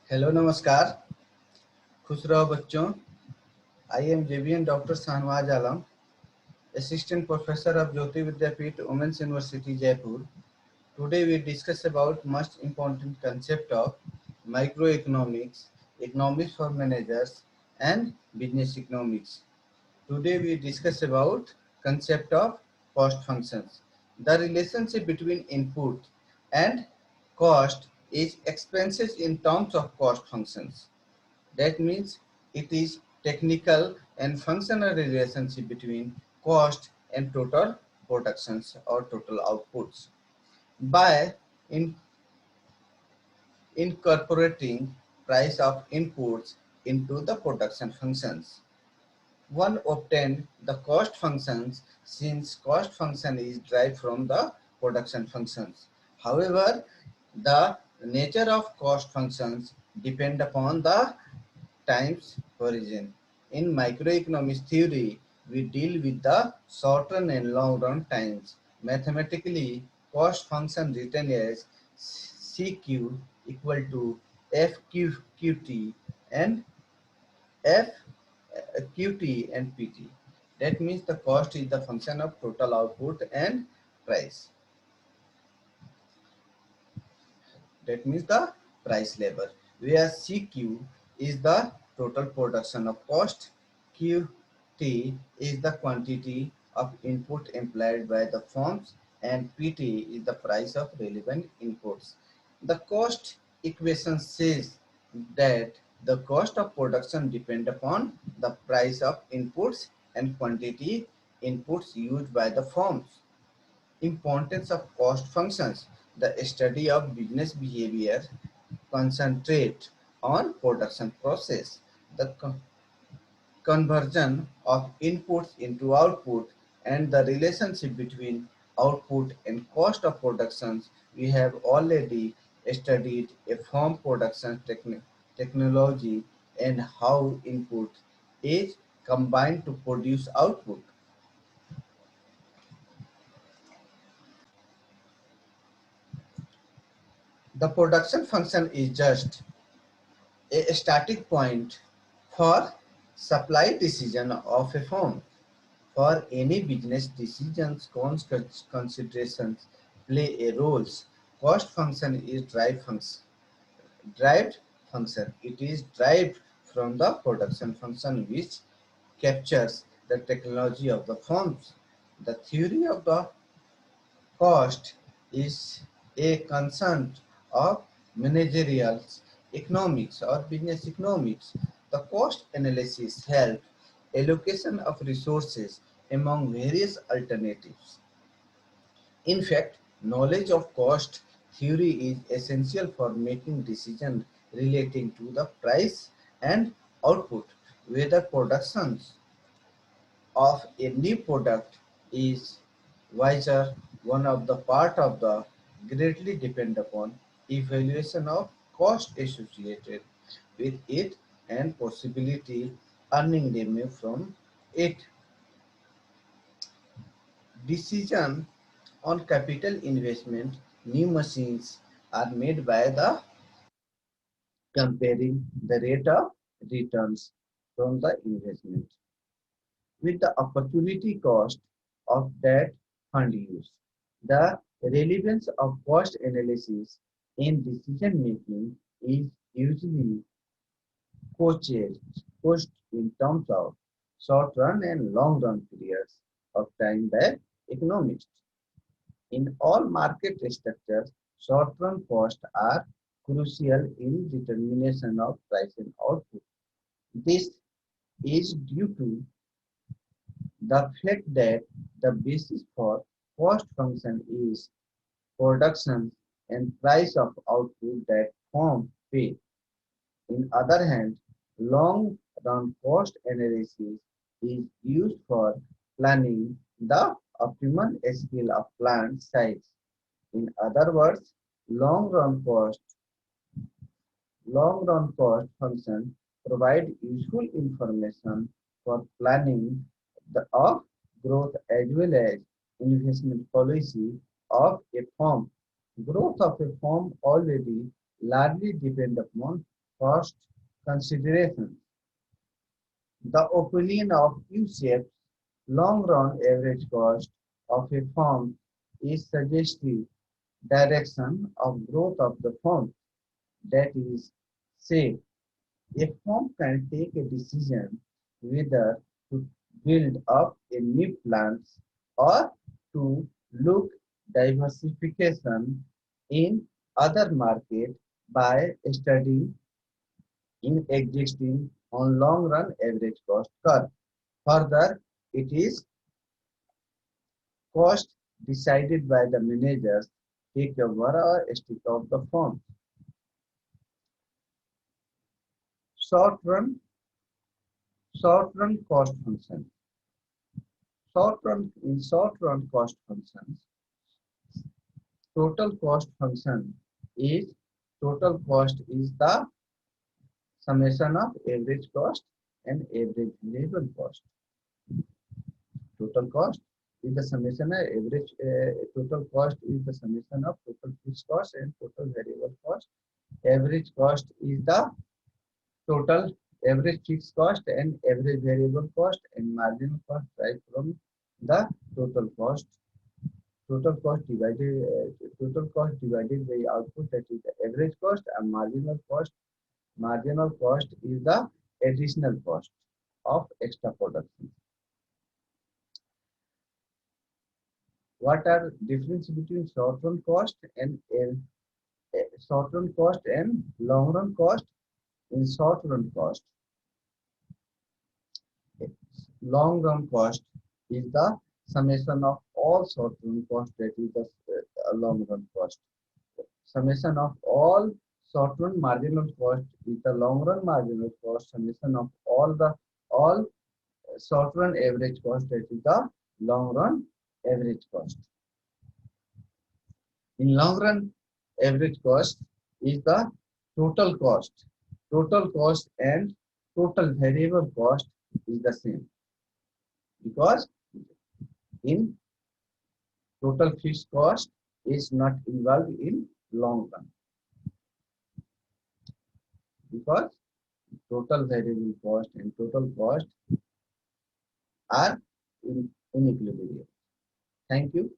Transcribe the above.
Hello नमस्कार। खुश रहो बच्चों। I am JBN doctor Shahnawaz Alam, assistant professor of Jyoti Vidyapeeth Women's University Jaipur. Today we discuss about most important concept of microeconomics, economics for managers and business economics. Today we discuss about concept of cost functions. The relationship between input and cost is expenses in terms of cost functions. That means it is technical and functional relationship between cost and total productions or total outputs. By in, incorporating price of inputs into the production functions, one obtained the cost functions since cost function is derived from the production functions. However, the nature of cost functions depend upon the times horizon. In microeconomics theory, we deal with the short-run and long-run times. Mathematically, cost function written as CQ equal to FQT and FQT and PT. That means the cost is the function of total output and price. That means the price level, where CQ is the total production of cost, QT is the quantity of input employed by the firms, and PT is the price of relevant inputs. The cost equation says that the cost of production depend upon the price of inputs and quantity inputs used by the firms. Importance of cost functions. The study of business behavior concentrate on production process. The conversion of inputs into output and the relationship between output and cost of productions. We have already studied a farm production technology and how input is combined to produce output. The production function is just a static point for supply decision of a firm. For any business decisions, considerations play a role. Cost function is derived function. It is derived from the production function which captures the technology of the firms. The theory of the cost is a concern of managerial economics or business economics. The cost analysis helps allocation of resources among various alternatives. In fact, knowledge of cost theory is essential for making decisions relating to the price and output, whether productions of a new product is wiser. One of the part of the greatly depend upon evaluation of cost associated with it and possibility earning revenue from it. Decision on capital investment, new machines are made by the comparing the rate of returns from the investment with the opportunity cost of that fund use. The relevance of cost analysis in decision making is usually coached pushed in terms of short run and long run periods of time by economists. In all market structures, short run costs are crucial in determination of price and output. This is due to the fact that the basis for cost function is production and price of output that firm pay. On the other hand, long-run cost analysis is used for planning the optimal scale of plant size. In other words, long-run cost long-run cost function provide useful information for planning of growth as well as investment policy of a firm. Growth of a firm already largely depend upon cost considerations. The opinion of Q-shaped long-run average cost of a firm is suggestive direction of growth of the firm. That is, say, a firm can take a decision whether to build up a new plant or to look diversification in other market by studying in existing on long run average cost curve. Further, it is cost decided by the managers take over or stick of the firm. Short run cost function. Short run cost functions, total cost function is total cost is the summation of average cost and average variable cost. Total cost is the summation of average total cost is the summation of total fixed cost and total variable cost. Average cost is the total average fixed cost and average variable cost, and marginal cost right from the total cost. Total cost divided by output, that is the average cost, and marginal cost. Marginal cost is the additional cost of extra production. What are difference between short run cost and short run cost and long run cost? In short run cost, long run cost is the summation of all short run cost, that is the long run cost. Summation of all short run marginal cost is the long run marginal cost. Summation of all short run average cost, that is the long run average cost. In long run average cost is the total cost. Total cost and total variable cost is the same, because in total fixed cost is not involved in long run, because total variable cost and total cost are in equilibrium. Thank you.